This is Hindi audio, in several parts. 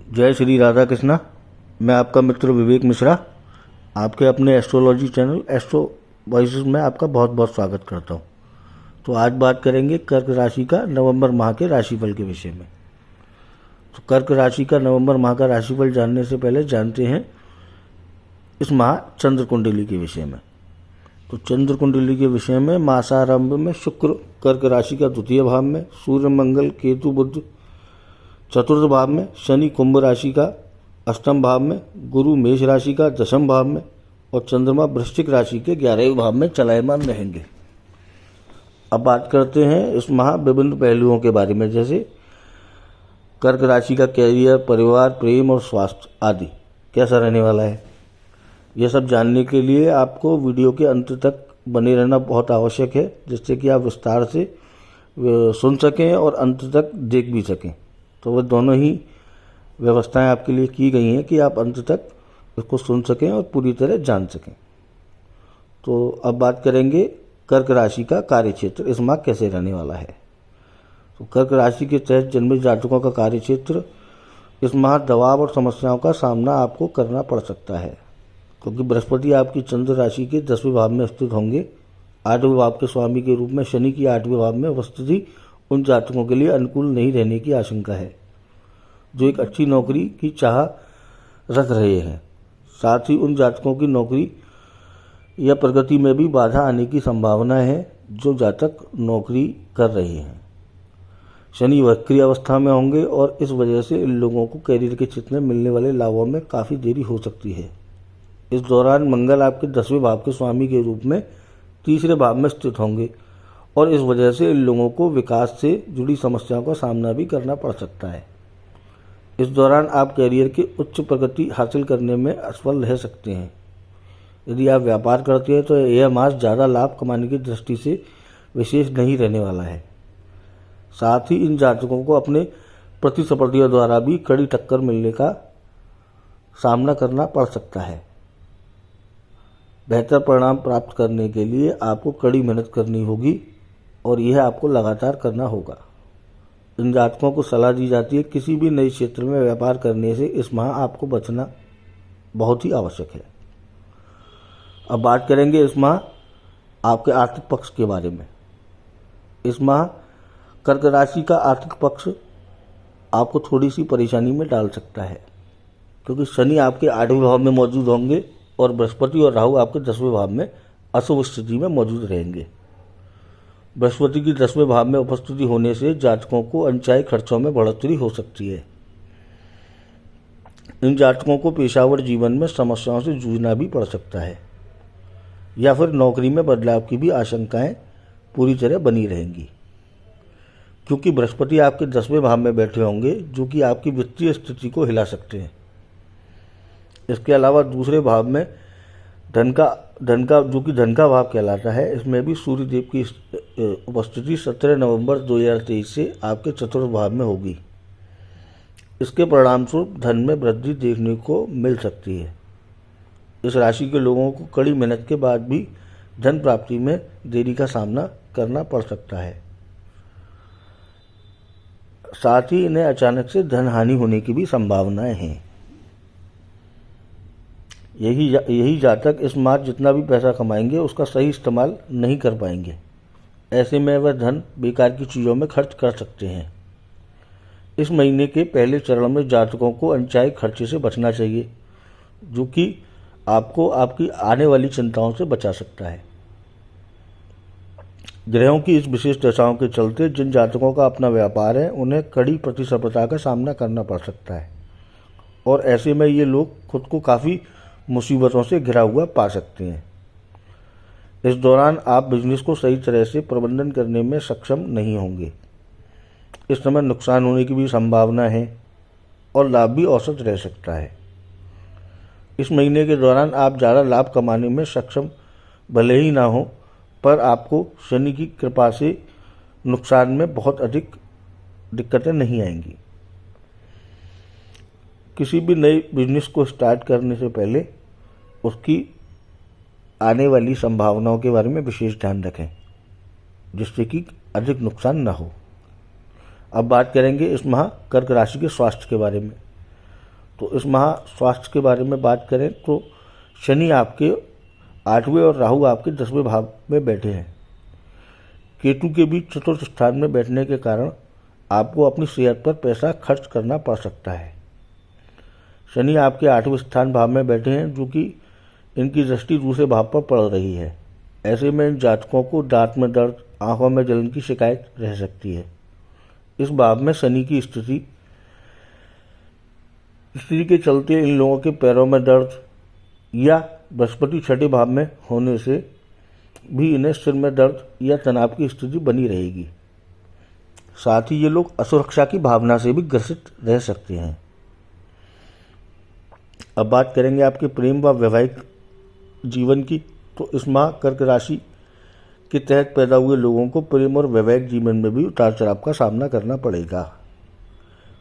जय श्री राधा कृष्णा। मैं आपका मित्र विवेक मिश्रा आपके अपने एस्ट्रोलॉजी चैनल एस्ट्रो वॉइसेस में आपका बहुत बहुत स्वागत करता हूं। तो आज बात करेंगे कर्क राशि का नवंबर माह के राशिफल के विषय में। तो कर्क राशि का नवंबर माह का राशिफल जानने से पहले जानते हैं इस माह चंद्र कुंडली के विषय में। तो चंद्र कुंडली के विषय में मासारंभ में शुक्र कर्क राशि का द्वितीय भाव में, सूर्य मंगल केतु बुध चतुर्थ भाव में, शनि कुंभ राशि का अष्टम भाव में, गुरु मेष राशि का दशम भाव में और चंद्रमा वृश्चिक राशि के 11वें भाव में चलायमान रहेंगे। अब बात करते हैं इस माह विभिन्न पहलुओं के बारे में, जैसे कर्क राशि का कैरियर, परिवार, प्रेम और स्वास्थ्य आदि कैसा रहने वाला है। यह सब जानने के लिए आपको वीडियो के अंत तक बने रहना बहुत आवश्यक है, जिससे कि आप विस्तार से सुन सकें और अंत तक देख भी सकें। तो वह दोनों ही व्यवस्थाएं आपके लिए की गई हैं कि आप अंत तक इसको सुन सकें और पूरी तरह जान सकें। तो अब बात करेंगे कर्क राशि का कार्यक्षेत्र इस माह कैसे रहने वाला है। तो कर्क राशि के तहत जन्मे जातकों का कार्यक्षेत्र इस माह दबाव और समस्याओं का सामना आपको करना पड़ सकता है, क्योंकि बृहस्पति आपकी चंद्र राशि के 10वें भाव में स्थित होंगे। 8वें भाव के स्वामी के रूप में शनि की 8वें भाव में उपस्थिति उन जातकों के लिए अनुकूल नहीं रहने की आशंका है जो एक अच्छी नौकरी की चाह रख रहे हैं। साथ ही उन जातकों की नौकरी या प्रगति में भी बाधा आने की संभावना है जो जातक नौकरी कर रहे हैं। शनि वक्री अवस्था में होंगे और इस वजह से इन लोगों को कैरियर के क्षेत्र में मिलने वाले लाभों में काफ़ी देरी हो सकती है। इस दौरान मंगल आपके 10वें भाव के स्वामी के रूप में तीसरे भाव में स्थित होंगे और इस वजह से इन लोगों को विकास से जुड़ी समस्याओं का सामना भी करना पड़ सकता है। इस दौरान आप कैरियर की उच्च प्रगति हासिल करने में असफल रह सकते हैं। यदि आप व्यापार करते हैं तो यह मास ज़्यादा लाभ कमाने की दृष्टि से विशेष नहीं रहने वाला है। साथ ही इन जातकों को अपने प्रतिस्पर्धियों द्वारा भी कड़ी टक्कर मिलने का सामना करना पड़ सकता है। बेहतर परिणाम प्राप्त करने के लिए आपको कड़ी मेहनत करनी होगी और यह आपको लगातार करना होगा। इन जातकों को सलाह दी जाती है किसी भी नए क्षेत्र में व्यापार करने से इस माह आपको बचना बहुत ही आवश्यक है। अब बात करेंगे इस माह आपके आर्थिक पक्ष के बारे में। इस माह कर्क राशि का आर्थिक पक्ष आपको थोड़ी सी परेशानी में डाल सकता है, क्योंकि शनि आपके 8वें भाव में मौजूद होंगे और बृहस्पति और राहु आपके 10वें भाव में अशुभ स्थिति में मौजूद रहेंगे। बृहस्पति की 10वें भाव में उपस्थिति होने से जातकों को अनचाहे खर्चों में बढ़ोतरी हो सकती है। इन जातकों को पेशावर जीवन में समस्याओं से जूझना भी पड़ सकता है या फिर नौकरी में बदलाव की भी आशंकाएं पूरी तरह बनी रहेंगी, क्योंकि बृहस्पति आपके 10वें भाव में बैठे होंगे जो कि आपकी वित्तीय स्थिति को हिला सकते हैं। इसके अलावा दूसरे भाव में धन का जो कि धन का भाव कहलाता है, इसमें भी सूर्य देव की उपस्थिति 17 नवंबर 2023 से आपके चतुर्थ भाव में होगी। इसके परिणामस्वरूप धन में वृद्धि देखने को मिल सकती है। इस राशि के लोगों को कड़ी मेहनत के बाद भी धन प्राप्ति में देरी का सामना करना पड़ सकता है। साथ ही इन्हें अचानक से धन हानि होने की भी संभावनाएं हैं। यही जातक इस माह जितना भी पैसा कमाएंगे उसका सही इस्तेमाल नहीं कर पाएंगे। ऐसे में वह धन बेकार की चीज़ों में खर्च कर सकते हैं। इस महीने के पहले चरण में जातकों को अनचाहे खर्चे से बचना चाहिए, जो कि आपको आपकी आने वाली चिंताओं से बचा सकता है। ग्रहों की इस विशेष दशाओं के चलते जिन जातकों का अपना व्यापार है उन्हें कड़ी प्रतिस्पर्धा का सामना करना पड़ सकता है और ऐसे में ये लोग खुद को काफ़ी मुसीबतों से घिरा हुआ पा सकते हैं। इस दौरान आप बिजनेस को सही तरह से प्रबंधन करने में सक्षम नहीं होंगे। इस समय नुकसान होने की भी संभावना है और लाभ भी औसत रह सकता है। इस महीने के दौरान आप ज़्यादा लाभ कमाने में सक्षम भले ही ना हो, पर आपको शनि की कृपा से नुकसान में बहुत अधिक दिक्कतें नहीं आएंगी। किसी भी नए बिजनेस को स्टार्ट करने से पहले उसकी आने वाली संभावनाओं के बारे में विशेष ध्यान रखें, जिससे कि अधिक नुकसान न हो। अब बात करेंगे इस माह कर्क राशि के स्वास्थ्य के बारे में। तो इस माह स्वास्थ्य के बारे में बात करें तो शनि आपके 8वें और राहु आपके 10वें भाव में बैठे हैं। केतु के बीच चतुर्थ स्थान में बैठने के कारण आपको अपनी सेहत पर पैसा खर्च करना पड़ सकता है। शनि आपके 8वें स्थान भाव में बैठे हैं, जो कि इनकी दृष्टि दूसरे भाव पर पड़ रही है। ऐसे में इन जातकों को दांत में दर्द, आंखों में जलन की शिकायत रह सकती है। इस भाव में शनि की स्थिति के चलते इन लोगों के पैरों में दर्द या बृहस्पति छठे भाव में होने से भी इन्हें सिर में दर्द या तनाव की स्थिति बनी रहेगी। साथ ही ये लोग असुरक्षा की भावना से भी ग्रसित रह सकते हैं। अब बात करेंगे आपके प्रेम व वैवाहिक जीवन की। तो इस माह कर्क राशि के तहत पैदा हुए लोगों को प्रेम और वैवाहिक जीवन में भी उतार चढ़ाव का सामना करना पड़ेगा,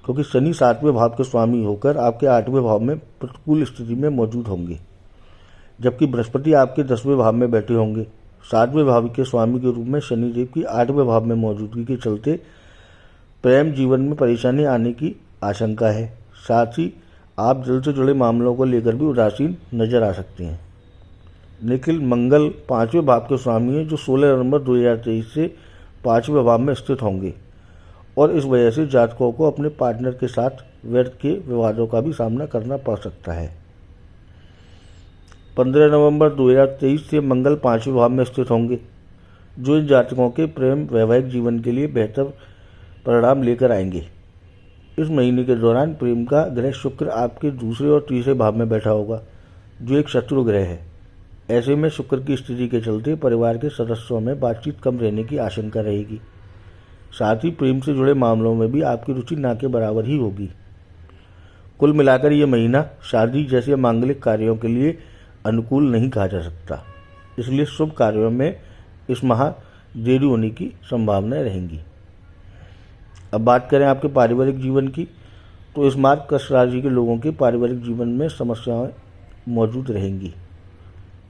क्योंकि शनि 7वें भाव के स्वामी होकर आपके 8वें भाव में प्रतिकूल स्थिति में मौजूद होंगे, जबकि बृहस्पति आपके 10वें भाव में बैठे होंगे। 7वें भाव के स्वामी के रूप में शनिदेव की 8वें भाव में मौजूदगी के चलते प्रेम जीवन में परेशानी आने की आशंका है। साथ ही आप दिल से जुड़े मामलों को लेकर भी उदासीन नजर आ सकते हैं। लेकिन मंगल 5वें भाव के स्वामी हैं, जो 16 नवंबर 2023 से 5वें भाव में स्थित होंगे, और इस वजह से जातकों को अपने पार्टनर के साथ व्यर्थ के विवादों का भी सामना करना पड़ सकता है। 15 नवंबर 2023 से मंगल 5वें भाव में स्थित होंगे, जो इन जातकों के प्रेम वैवाहिक जीवन के लिए बेहतर परिणाम लेकर आएंगे। इस महीने के दौरान प्रेम का ग्रह शुक्र आपके दूसरे और तीसरे भाव में बैठा होगा, जो एक शत्रु ग्रह है। ऐसे में शुक्र की स्थिति के चलते परिवार के सदस्यों में बातचीत कम रहने की आशंका रहेगी। साथ ही प्रेम से जुड़े मामलों में भी आपकी रुचि ना के बराबर ही होगी। कुल मिलाकर यह महीना शादी जैसे मांगलिक कार्यों के लिए अनुकूल नहीं कहा जा सकता, इसलिए शुभ कार्यों में इस माह देरी होने की संभावनाएं रहेंगी। अब बात करें आपके पारिवारिक जीवन की। तो इस माह कर्क राशि के लोगों के पारिवारिक जीवन में समस्याएं मौजूद रहेंगी।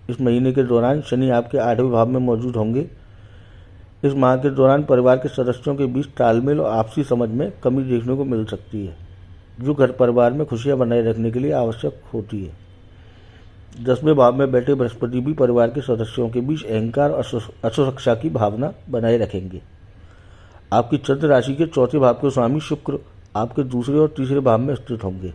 इस महीने के दौरान शनि आपके 8वें भाव में मौजूद होंगे। इस माह के दौरान परिवार के सदस्यों के बीच तालमेल और आपसी समझ में कमी देखने को मिल सकती है, जो घर परिवार में खुशियां बनाए रखने के लिए आवश्यक होती है। 10वें भाव में बैठे बृहस्पति भी परिवार के सदस्यों के बीच अहंकार और असुरक्षा की भावना बनाए रखेंगे। आपकी चंद्र राशि के चौथे भाव के स्वामी शुक्र आपके दूसरे और तीसरे भाव में स्थित होंगे,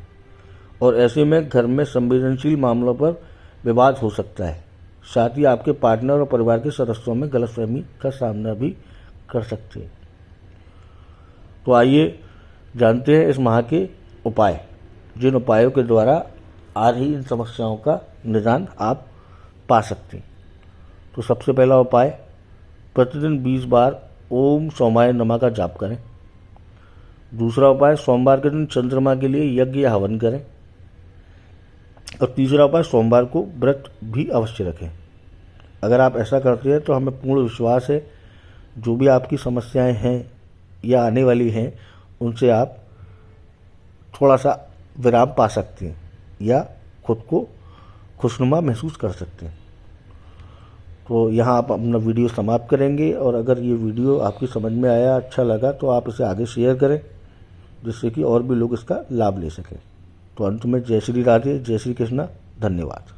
और ऐसे में घर में संवेदनशील मामलों पर विवाद हो सकता है। साथ ही आपके पार्टनर और परिवार के सदस्यों में गलतफहमी का सामना भी कर सकते हैं। तो आइए जानते हैं इस माह के उपाय, जिन उपायों के द्वारा आज ही इन समस्याओं का निदान आप पा सकते हैं। तो सबसे पहला उपाय, प्रतिदिन 20 बार ओम सोमाय नमः का जाप करें। दूसरा उपाय, सोमवार के दिन चंद्रमा के लिए यज्ञ या हवन करें। और तीसरा उपाय, सोमवार को व्रत भी अवश्य रखें। अगर आप ऐसा करते हैं तो हमें पूर्ण विश्वास है, जो भी आपकी समस्याएं हैं या आने वाली हैं, उनसे आप थोड़ा सा विराम पा सकते हैं या खुद को खुशनुमा महसूस कर सकते हैं। तो यहाँ आप अपना वीडियो समाप्त करेंगे, और अगर ये वीडियो आपकी समझ में आया, अच्छा लगा, तो आप इसे आगे शेयर करें, जिससे कि और भी लोग इसका लाभ ले सकें। तो अंत में जय श्री राधे, जय श्री कृष्णा, धन्यवाद।